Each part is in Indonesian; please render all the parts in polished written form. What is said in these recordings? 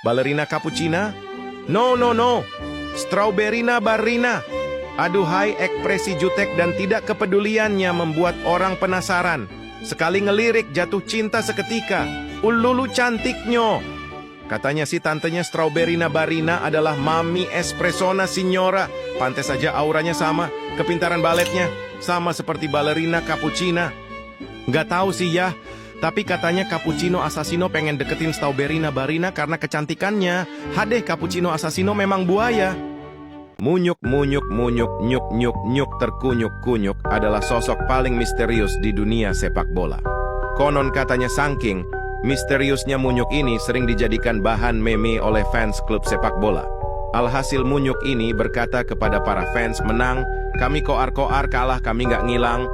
Balerina cappuccina? No, no, no. Strawberryna barina. Aduhai, ekspresi jutek dan tidak kepeduliannya membuat orang penasaran. Sekali ngelirik jatuh cinta seketika. Ululu cantiknya. Katanya si tantenya Strawberryna barina adalah Mami Espressona Signora. Pantes saja auranya sama, kepintaran baletnya sama seperti balerina cappuccina. Nggak tahu sih ya, tapi katanya Cappuccino Assassino pengen deketin Strawberryna barina karena kecantikannya. Hadeh, Cappuccino Assassino memang buaya. Munyuk, munyuk, munyuk, nyuk, nyuk, nyuk, terkunyuk-kunyuk adalah sosok paling misterius di dunia sepak bola. Konon katanya saking misteriusnya Munyuk ini sering dijadikan bahan meme oleh fans klub sepak bola. Alhasil Munyuk ini berkata kepada para fans, menang, kami koar-koar, kalah kami nggak ngilang.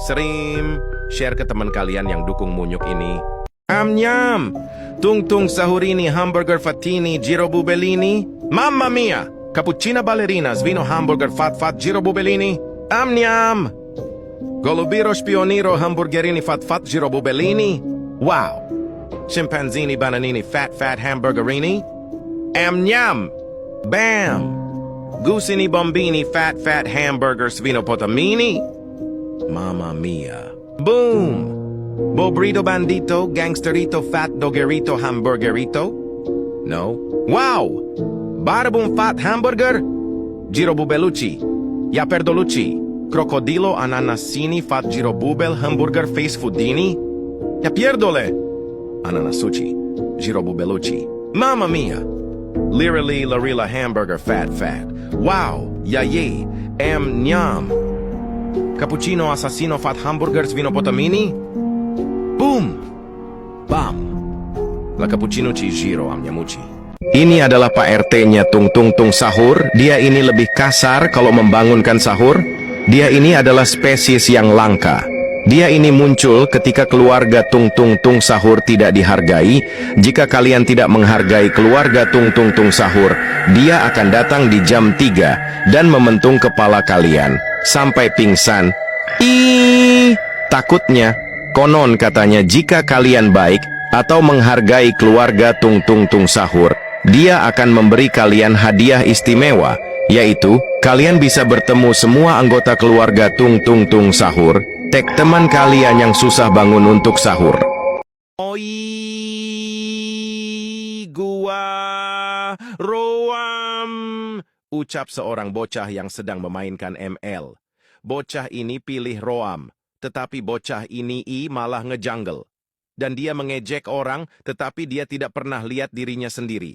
Serim. Share ke teman kalian yang dukung Munyuk ini. Amnyam. Tung sahur ini hamburger fatini Giro Bubellini. Mamma mia. Cappuccina ballerina svino hamburger fat Giro Bubellini. Amnyam. Golubiro spioniro hamburgerini fat Giro Bubellini. Wow. Scimpanzini bananini fat hamburgerini. Amnyam. Bam. Gusini bombini fat hamburger svino potamini. Mamma mia. Boom. Bobrito bandito, gangsterito, fat dogerito, hamburgerito? No. Wow! Barabum fat hamburger? Giro Bubellucci. Yaperdolucci. Crocodilo ananasini fat Giro Bubel hamburger face foodini? Yapierdole. Ananasucci. Giro Bubellucci. Mamma mia! Literally Larilla hamburger fat. Wow! Yaye. Nyam. Cappuccino Assassino fat hamburgers vino potamini? Boom! Bam! La cappuccino ci giro amnyamuci. Ini adalah Pak RT-nya Tung Sahur. Dia ini lebih kasar kalau membangunkan sahur. Dia ini adalah spesies yang langka. Dia ini muncul ketika keluarga Tung Sahur tidak dihargai. Jika kalian tidak menghargai keluarga Tung Sahur, dia akan datang di jam 3 dan mementung kepala kalian sampai pingsan. Takutnya, konon katanya jika kalian baik atau menghargai keluarga Tung Sahur, dia akan memberi kalian hadiah istimewa, yaitu kalian bisa bertemu semua anggota keluarga Tung Sahur, tag teman kalian yang susah bangun untuk sahur. Oi, gua roam, ucap seorang bocah yang sedang memainkan ML. Bocah ini pilih roam. Tetapi bocah ini malah ngejungle. Dan dia mengejek orang, tetapi dia tidak pernah lihat dirinya sendiri.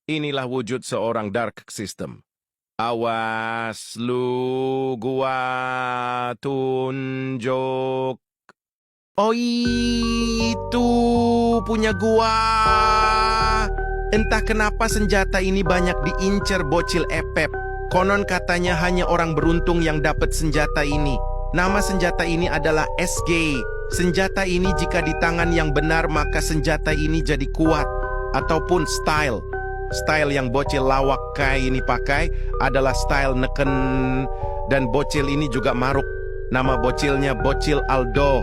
Inilah wujud seorang dark system. Awas lu, gua tunjuk. Oh, itu punya gua. Entah kenapa senjata ini banyak diincer bocil epep. Konon katanya hanya orang beruntung yang dapat senjata ini. Nama senjata ini adalah SG. Senjata ini jika di tangan yang benar maka senjata ini jadi kuat. Ataupun style. Style yang bocil lawak kai ini pakai adalah style neken. Dan bocil ini juga maruk. Nama bocilnya Bocil Aldo.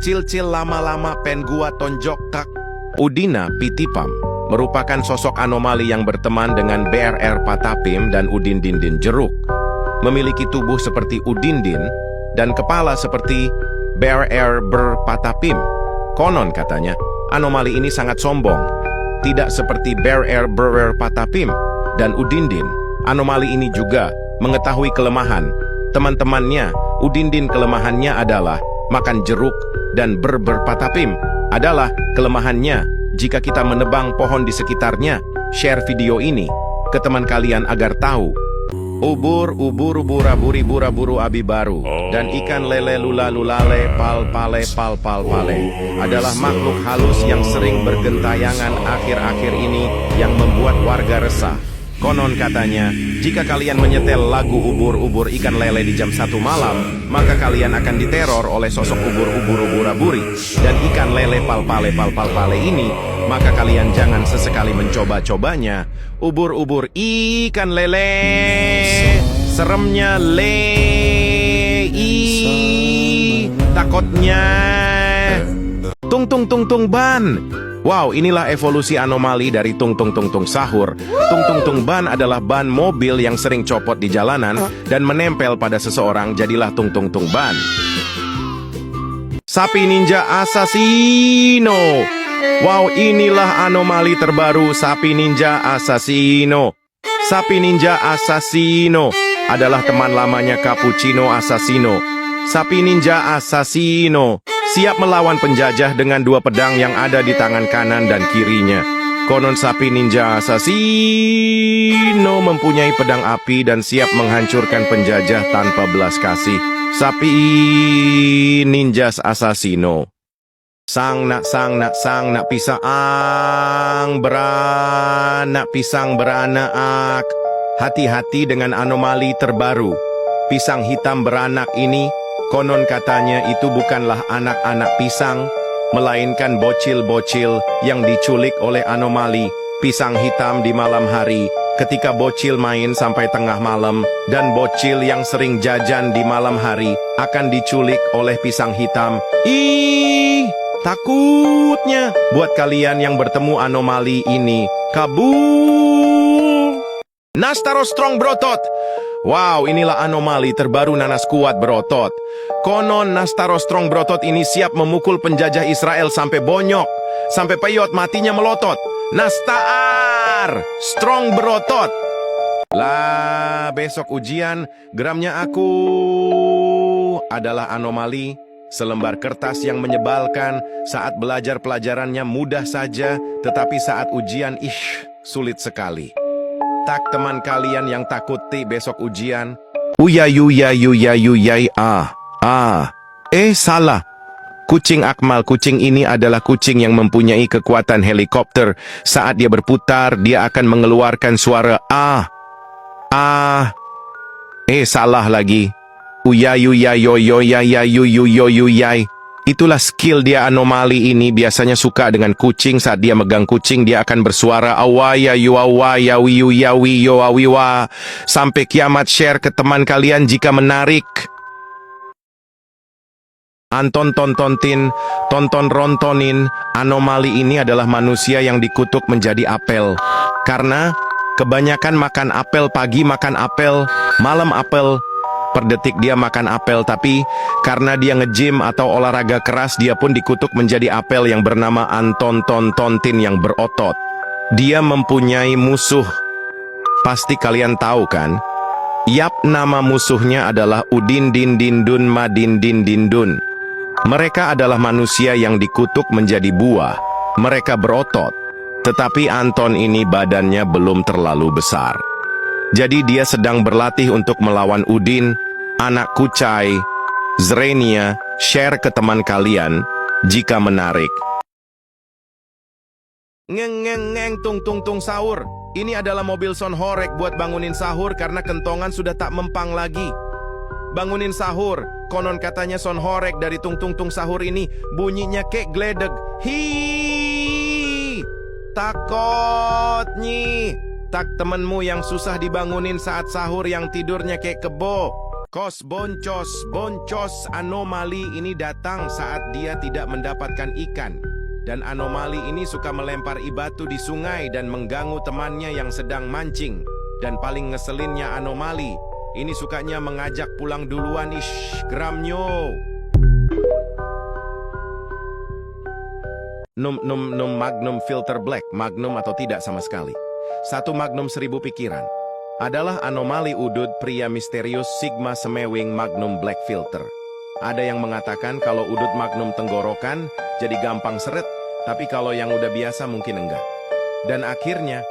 Cil-cil lama-lama pen gua tonjok kak. Udina Pitipam merupakan sosok anomali yang berteman dengan BRR Patapim dan Udin-din Jeruk. Memiliki tubuh seperti Udin-din dan kepala seperti BRR Patapim. Konon katanya, anomali ini sangat sombong. Tidak seperti BRR Patapim dan Udin-din. Anomali ini juga mengetahui kelemahan. Teman-temannya, Udin-din kelemahannya adalah makan jeruk dan Patapim adalah kelemahannya jika kita menebang pohon di sekitarnya. Share video ini ke teman kalian agar tahu. Ubur aburi buru abi baru dan ikan lele lulale pal pale adalah makhluk halus yang sering bergentayangan akhir-akhir ini yang membuat warga resah. Konon katanya, jika kalian menyetel lagu ubur ikan lele di jam 1 malam, maka kalian akan diteror oleh sosok ubur aburi dan ikan lele pal pale ini, maka kalian jangan sesekali mencoba-cobanya. Ubur ikan lele, seremnya takutnya tung ban. Wow, inilah evolusi anomali dari tung tung tung tung sahur. Tung tung tung ban adalah ban mobil yang sering copot di jalanan dan menempel pada seseorang, jadilah tung tung tung ban. Sapi ninja asasino. Wow, inilah anomali terbaru sapi ninja asasino. Sapi ninja asasino adalah teman lamanya Cappuccino Assassino. Sapi ninja asasino siap melawan penjajah dengan dua pedang yang ada di tangan kanan dan kirinya. Konon sapi ninja asasino mempunyai pedang api dan siap menghancurkan penjajah tanpa belas kasih. Sapi ninja asasino. Sang nak pisang beranak. Hati-hati dengan anomali terbaru. Pisang hitam beranak ini, konon katanya itu bukanlah anak-anak pisang, melainkan bocil-bocil yang diculik oleh anomali pisang hitam di malam hari, ketika bocil main sampai tengah malam, dan bocil yang sering jajan di malam hari akan diculik oleh pisang hitam. Ih, takutnya buat kalian yang bertemu anomali ini. Kabul! Nastaro Strong Brotot. Wow, inilah anomali terbaru nanas kuat berotot. Konon Nastaro Strong Brotot ini siap memukul penjajah Israel sampai bonyok, sampai peyot matinya melotot. Nastar Strong Brotot. Lah, besok ujian, geramnya aku adalah anomali. Selembar kertas yang menyebalkan. Saat belajar pelajarannya mudah saja, tetapi saat ujian, sulit sekali. Tak teman kalian yang takuti besok ujian. Salah. Kucing Akmal. Kucing ini adalah kucing yang mempunyai kekuatan helikopter. Saat dia berputar, dia akan mengeluarkan suara salah lagi. Itulah skill dia anomali ini. Biasanya suka dengan kucing. Saat dia megang kucing, dia akan bersuara sampai kiamat. Share ke teman kalian jika menarik. Tontonin. Anomali ini adalah manusia yang dikutuk menjadi apel. Karena kebanyakan makan apel, pagi makan apel, malam apel. Per detik dia makan apel, tapi karena dia nge-gym atau olahraga keras, dia pun dikutuk menjadi apel yang bernama Tontin yang berotot. Dia mempunyai musuh. Pasti kalian tahu kan? Yap, nama musuhnya adalah Udin Din Din Dun Madin Din Din Dun. Mereka adalah manusia yang dikutuk menjadi buah. Mereka berotot. Tetapi Anton ini badannya belum terlalu besar. Jadi dia sedang berlatih untuk melawan Udin, anak kucai, Zrenia. Share ke teman kalian jika menarik. Ngeng tung sahur. Ini adalah mobil Sonhorek buat bangunin sahur karena kentongan sudah tak mempang lagi. Bangunin sahur. Konon katanya Sonhorek dari tung sahur ini bunyinya kayak gledeg. Takotnyi. Tak temenmu yang susah dibangunin saat sahur yang tidurnya kayak kebo. Boncos anomali ini datang saat dia tidak mendapatkan ikan. Dan anomali ini suka melempar batu di sungai dan mengganggu temannya yang sedang mancing. Dan paling ngeselinnya anomali, ini sukanya mengajak pulang duluan. Geramnyo. Magnum filter black. Magnum atau tidak sama sekali. Satu Magnum 1000 pikiran. Adalah anomali udud pria misterius Sigma Semewing Magnum Black Filter. Ada yang mengatakan kalau udud Magnum tenggorokan jadi gampang seret, tapi kalau yang udah biasa mungkin enggak. Dan akhirnya,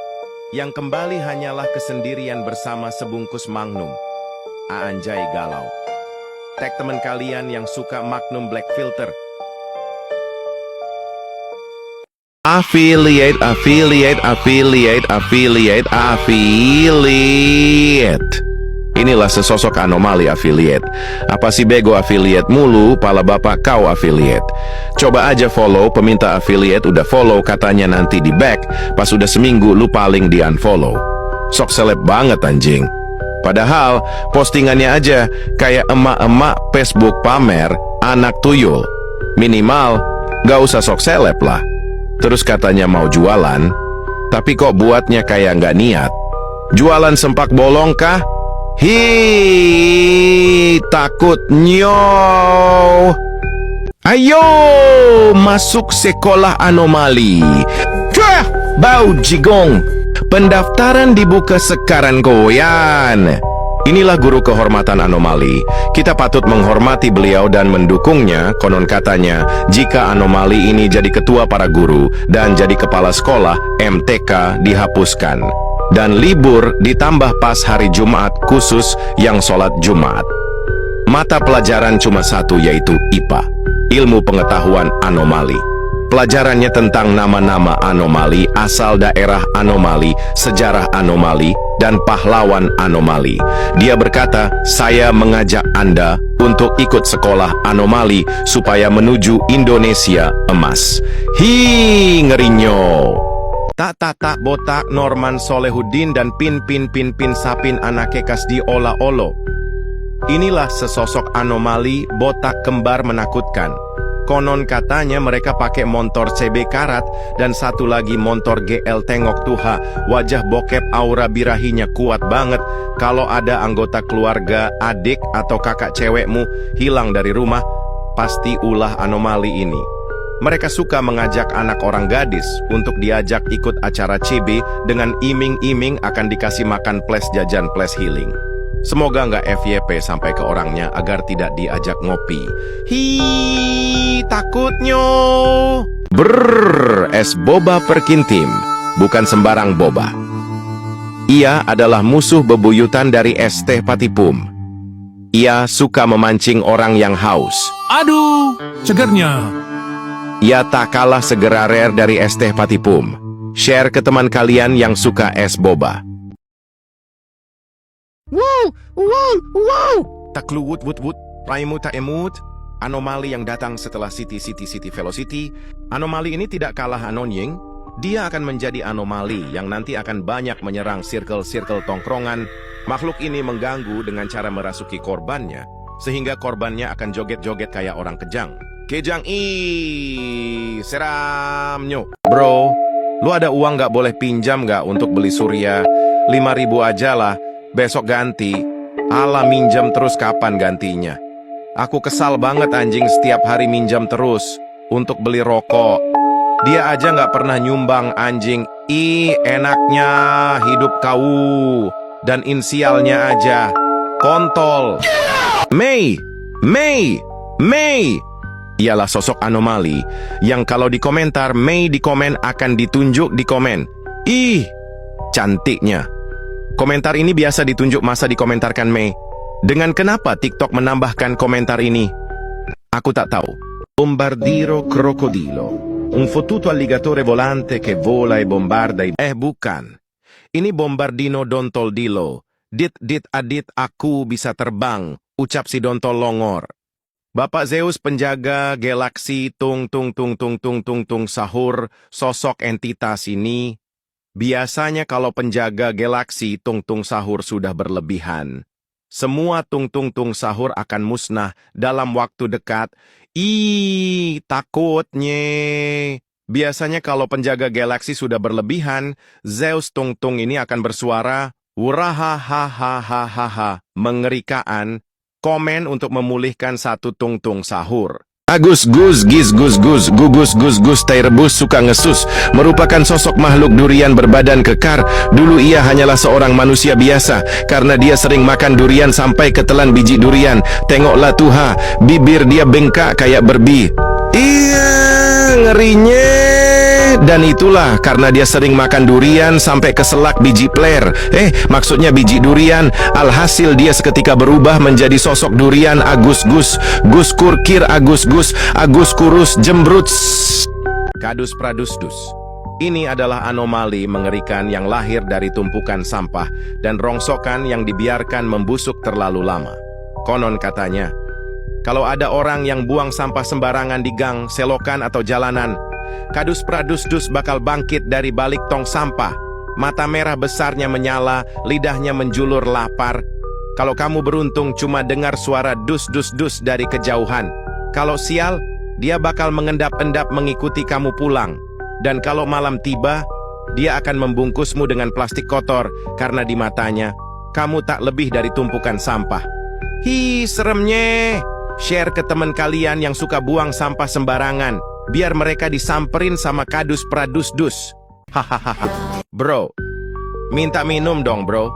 yang kembali hanyalah kesendirian bersama sebungkus Magnum. Anjay galau. Tag teman kalian yang suka Magnum Black Filter. Affiliate. Inilah sesosok anomali affiliate. Apa sih bego affiliate mulu, pala bapak kau affiliate. Coba aja follow, peminta affiliate udah follow katanya nanti di back. Pas udah seminggu lu paling di unfollow. Sok seleb banget anjing. Padahal postingannya aja kayak emak-emak Facebook pamer anak tuyul. Minimal gak usah sok seleb lah. Terus katanya mau jualan, tapi kok buatnya kayak nggak niat. Jualan sempak bolong kah? Hi, takut nyo. Ayo masuk sekolah anomali. Cah, bau jigong. Pendaftaran dibuka sekarang goyan. Inilah guru kehormatan anomali. Kita patut menghormati beliau dan mendukungnya. Konon katanya, jika anomali ini jadi ketua para guru dan jadi kepala sekolah, MTK dihapuskan. Dan libur ditambah pas hari Jumat khusus yang sholat Jumat. Mata pelajaran cuma satu, yaitu IPA, ilmu pengetahuan anomali. Pelajarannya tentang nama-nama anomali, asal daerah anomali, sejarah anomali, dan pahlawan anomali. Dia berkata, saya mengajak Anda untuk ikut sekolah anomali supaya menuju Indonesia emas. Hi, ngerinyo. Tak botak Norman Solehudin dan pin sapin anake kasdi ola olo. Inilah sesosok anomali botak kembar menakutkan. Konon katanya mereka pakai motor CB karat dan satu lagi motor GL tengok tuha. Wajah bokep aura birahinya kuat banget. Kalau ada anggota keluarga, adik atau kakak cewekmu hilang dari rumah, pasti ulah anomali ini. Mereka suka mengajak anak orang gadis untuk diajak ikut acara CB dengan iming-iming akan dikasih makan plus jajan plus healing. Semoga nggak FYP sampai ke orangnya agar tidak diajak ngopi. Hi, takutnya. Brrrr, es boba perkintim, bukan sembarang boba. Ia adalah musuh bebuyutan dari es teh patipum. Ia suka memancing orang yang haus. Aduh, segernya. Ia tak kalah segera rare dari es teh patipum. Share ke teman kalian yang suka es boba. Wow. Takluwut wut, raimu tak emut. Anomali yang datang setelah City Velocity. Anomali ini tidak kalah annoying. Dia akan menjadi anomali yang nanti akan banyak menyerang circle tongkrongan. Makhluk ini mengganggu dengan cara merasuki korbannya, sehingga korbannya akan joget-joget kayak orang kejang. Kejang seramnyo. Bro, lu ada uang nggak boleh pinjam nggak untuk beli surya? 5.000 aja lah. Besok ganti. Ala minjam terus, kapan gantinya? Aku kesal banget anjing setiap hari minjam terus untuk beli rokok. Dia aja nggak pernah nyumbang anjing. Enaknya hidup kau. Dan inisialnya aja. Kontol. Mei. Ialah sosok anomali yang kalau di komentar Mei di komen akan ditunjuk di komen. Cantiknya. Komentar ini biasa ditunjuk masa dikomentarkan Mei. Dengan kenapa TikTok menambahkan komentar ini? Aku tak tahu. Bombardiro crocodilo. Un fottuto alligatore volante che vola e bombarda bukan. Ini Bombardino Dontol Dilo. Dit adit aku bisa terbang. Ucap si Dontol Longor. Bapak Zeus penjaga galaksi tung sahur. Sosok entitas ini. Biasanya kalau penjaga galaksi tung sahur sudah berlebihan. Semua tung sahur akan musnah dalam waktu dekat. Takutnya. Biasanya kalau penjaga galaksi sudah berlebihan, Zeus tung ini akan bersuara, wurahahahahaha, mengerikan. Komen untuk memulihkan satu tung sahur. Agus Gus tai rebus suka ngesus, merupakan sosok makhluk durian berbadan kekar. Dulu ia hanyalah seorang manusia biasa karena dia sering makan durian sampai ketelan biji durian. Tengoklah tuha, bibir dia bengkak kayak berbi. Ngerinya. Dan itulah karena dia sering makan durian sampai keselak biji pler. Maksudnya biji durian. Alhasil dia seketika berubah menjadi sosok durian. Agus kurkir Agus kurus jembruts. Kadus pradusdus. Ini adalah anomali mengerikan yang lahir dari tumpukan sampah dan rongsokan yang dibiarkan membusuk terlalu lama. Konon katanya, kalau ada orang yang buang sampah sembarangan di gang, selokan atau jalanan, Kadus pradusdus bakal bangkit dari balik tong sampah. Mata merah besarnya menyala, lidahnya menjulur lapar. Kalau kamu beruntung cuma dengar suara dus dari kejauhan. Kalau sial, dia bakal mengendap-endap mengikuti kamu pulang. Dan kalau malam tiba, dia akan membungkusmu dengan plastik kotor karena di matanya, kamu tak lebih dari tumpukan sampah. Hi, seremnya. Share ke teman kalian yang suka buang sampah sembarangan, biar mereka disamperin sama kadus pradus-dus. Hahaha. Bro, minta minum dong bro.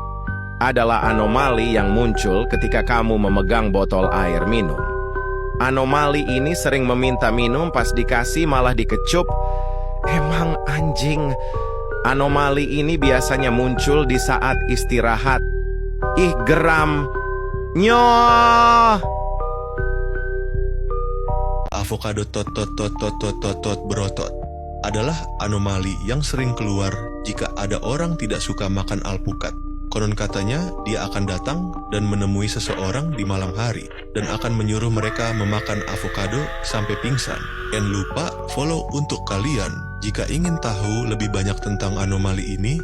Adalah anomali yang muncul ketika kamu memegang botol air minum. Anomali ini sering meminta minum pas dikasih malah dikecup. Emang anjing. Anomali ini biasanya muncul di saat istirahat. Ih geram. Nyoh. Avokado berotot adalah anomali yang sering keluar jika ada orang tidak suka makan alpukat. Konon katanya dia akan datang dan menemui seseorang di malam hari dan akan menyuruh mereka memakan avokado sampai pingsan. Jangan lupa follow untuk kalian jika ingin tahu lebih banyak tentang anomali ini.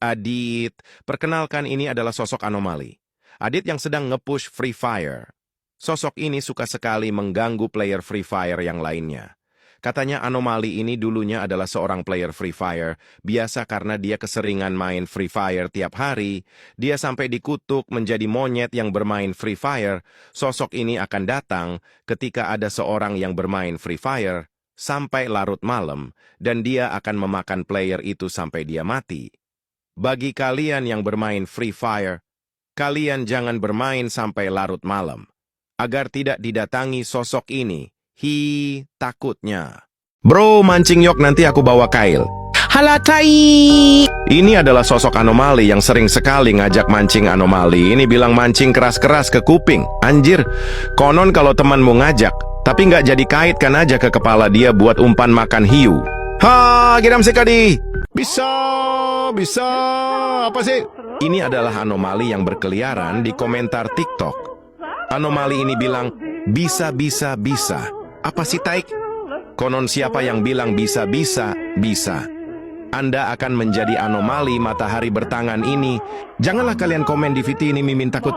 Adit. Perkenalkan, ini adalah sosok anomali. Adit yang sedang nge-push Free Fire. Sosok ini suka sekali mengganggu player Free Fire yang lainnya. Katanya anomali ini dulunya adalah seorang player Free Fire, biasa karena dia keseringan main Free Fire tiap hari, dia sampai dikutuk menjadi monyet yang bermain Free Fire. Sosok ini akan datang ketika ada seorang yang bermain Free Fire sampai larut malam, dan dia akan memakan player itu sampai dia mati. Bagi kalian yang bermain Free Fire, kalian jangan bermain sampai larut malam, agar tidak didatangi sosok ini. Takutnya. Bro, mancing yok, nanti aku bawa kail. Halatai! Ini adalah sosok anomali yang sering sekali ngajak mancing anomali. Ini bilang mancing keras-keras ke kuping. Anjir, konon kalau temanmu ngajak, tapi nggak jadi kaitkan aja ke kepala dia buat umpan makan hiu. Ha, giram sekali. Bisa, apa sih? Ini adalah anomali yang berkeliaran di komentar TikTok. Anomali ini bilang, bisa. Apa sih taik? Konon siapa yang bilang bisa. Anda akan menjadi anomali matahari bertangan ini. Janganlah kalian komen di VT ini, mimin takut.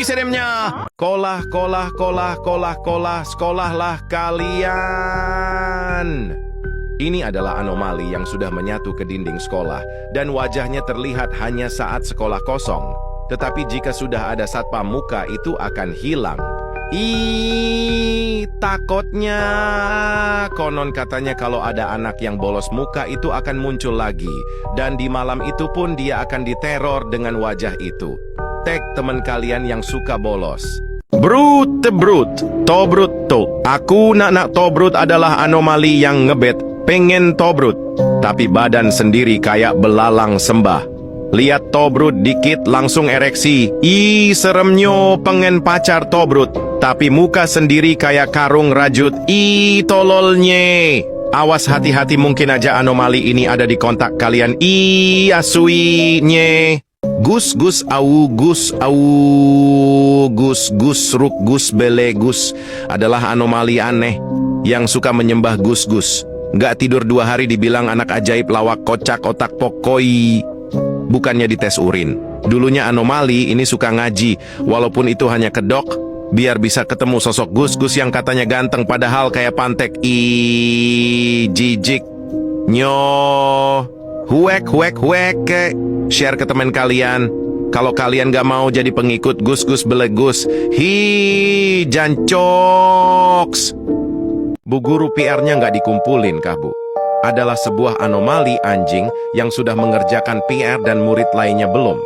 Seremnya. Kolah, sekolahlah kalian. Ini adalah anomali yang sudah menyatu ke dinding sekolah, dan wajahnya terlihat hanya saat sekolah kosong. Tetapi jika sudah ada satpam muka, itu akan hilang. Takutnya. Konon katanya kalau ada anak yang bolos muka itu akan muncul lagi. Dan di malam itu pun dia akan diteror dengan wajah itu. Tag teman kalian yang suka bolos. Brut. Tobrut tuh. Aku nak tobrut adalah anomali yang ngebet. Pengen tobrut. Tapi badan sendiri kayak belalang sembah. Lihat tobrut dikit langsung ereksi. Seremnyo, pengen pacar tobrut. Tapi muka sendiri kayak karung rajut. Tololnya. Awas, hati-hati, mungkin aja anomali ini ada di kontak kalian. Asuinye. Gus au, ruk gus bele gus adalah anomali aneh yang suka menyembah gus. Nggak tidur 2 hari dibilang anak ajaib, lawak, kocak, otak pokoi. Bukannya dites urin. Dulunya anomali ini suka ngaji, walaupun itu hanya kedok, biar bisa ketemu sosok gus yang katanya ganteng padahal kayak pantek. Jijik. Nyo. Huek. Share ke teman kalian. Kalau kalian gak mau jadi pengikut gus belegus. Jancoks. Bu guru PR-nya gak dikumpulin kah bu? Adalah sebuah anomali anjing yang sudah mengerjakan PR dan murid lainnya belum.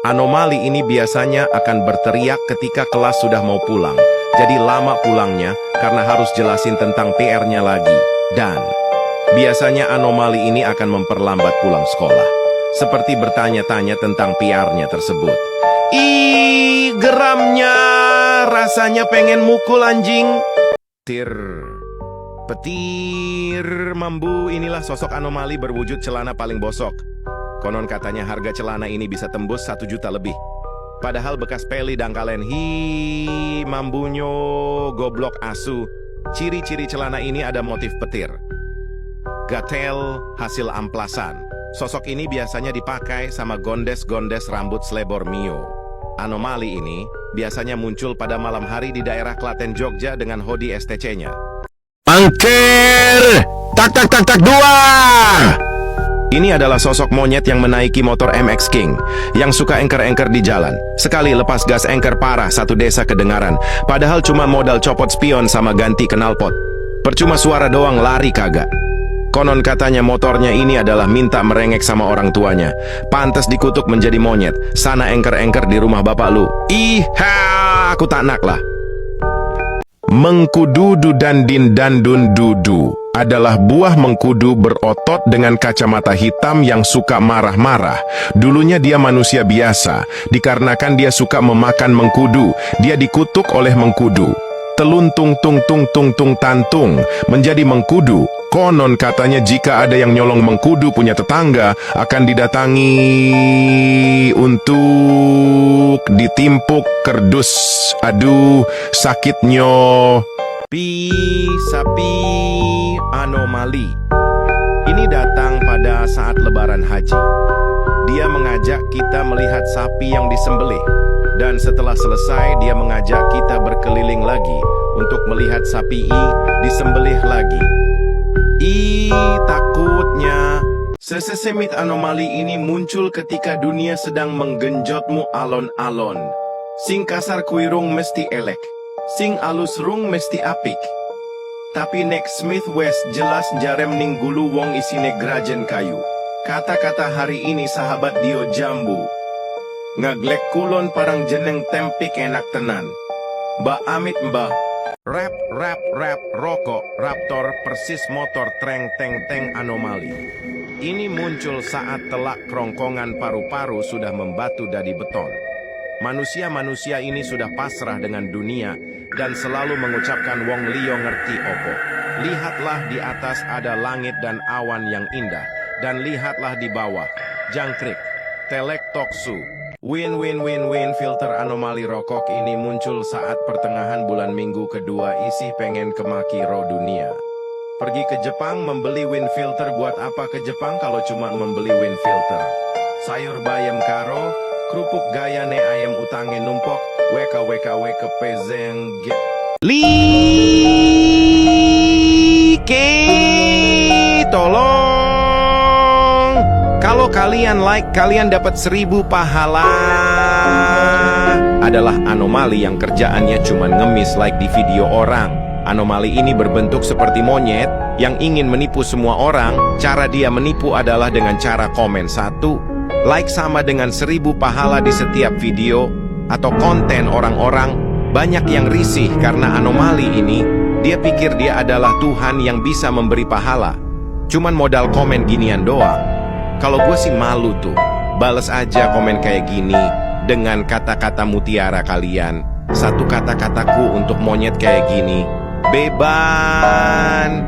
Anomali ini biasanya akan berteriak ketika kelas sudah mau pulang. Jadi lama pulangnya karena harus jelasin tentang PR-nya lagi. Dan biasanya anomali ini akan memperlambat pulang sekolah. Seperti bertanya-tanya tentang PR-nya tersebut. Geramnya. Rasanya pengen mukul anjing. Petir mambu. Inilah sosok anomali berwujud celana paling bosok. Konon katanya harga celana ini bisa tembus 1 juta lebih. Padahal bekas peli dangkalen. Mambunyo goblok asu. Ciri-ciri celana ini ada motif petir. Gatel hasil amplasan. Sosok ini biasanya dipakai sama gondes-gondes rambut selebor Mio. Anomali ini biasanya muncul pada malam hari di daerah Klaten, Jogja dengan Hodi STC-nya. Angker! Tak tak tak tak 2! Ini adalah sosok monyet yang menaiki motor MX King, yang suka engker-engker di jalan. Sekali lepas gas engker parah, satu desa kedengaran. Padahal cuma modal copot spion sama ganti knalpot. Percuma suara doang, lari kagak. Konon katanya motornya ini adalah minta merengek sama orang tuanya. Pantes dikutuk menjadi monyet. Sana engker-engker di rumah bapak lu. Iha, aku tak nak lah. Mengkudu dandin dandun dudu adalah buah mengkudu berotot dengan kacamata hitam yang suka marah-marah. Dulunya dia manusia biasa, dikarenakan dia suka memakan mengkudu. Dia dikutuk oleh mengkudu. Teluntung tung tung tung tung tantung menjadi mengkudu. Konon katanya jika ada yang nyolong mengkudu punya tetangga akan didatangi untuk ditimpuk kerdus. Aduh, sakitnya. Sapi anomali. Ini datang pada saat lebaran haji. Dia mengajak kita melihat sapi yang disembelih. Dan setelah selesai, dia mengajak kita berkeliling lagi untuk melihat sapi disembelih lagi. Takutnya. Sesemit anomali ini muncul ketika dunia sedang menggenjotmu alon-alon. Sing kasar kuirung mesti elek. Sing alus rung mesti apik. Tapi nek Smith West jelas jarem ning gulu wong isine grajen kayu. Kata-kata hari ini sahabat Dio Jambu. Ngaglek kulon parang jeneng tempik enak tenan. Mbak amit mbah. Rap, rap, rap, rokok, raptor, persis motor, treng, teng, teng, anomali. Ini muncul saat telak kerongkongan paru-paru sudah membatu dari beton. Manusia-manusia ini sudah pasrah dengan dunia dan selalu mengucapkan wong liyo ngerti opo. Lihatlah di atas ada langit dan awan yang indah, dan lihatlah di bawah, jangkrik, telek toksu. Win filter anomali rokok ini muncul saat pertengahan bulan minggu kedua isi pengen kemaki ro dunia. Pergi ke Jepang membeli win filter, buat apa ke Jepang kalau cuma membeli win filter? Sayur bayam karo, kerupuk gaya ne ayam utange numpok, weka pezeng tolong. Kalau kalian like, kalian dapat 1000 pahala. Adalah anomali yang kerjaannya cuma ngemis like di video orang. Anomali ini berbentuk seperti monyet yang ingin menipu semua orang. Cara dia menipu adalah dengan cara komen 1 like sama dengan 1000 pahala di setiap video atau konten orang-orang. Banyak yang risih karena anomali ini. Dia pikir dia adalah Tuhan yang bisa memberi pahala. Cuman modal komen ginian doang. Kalau gue sih malu tuh, bales aja komen kayak gini dengan kata-kata mutiara kalian. Satu kata-kataku untuk monyet kayak gini, beban.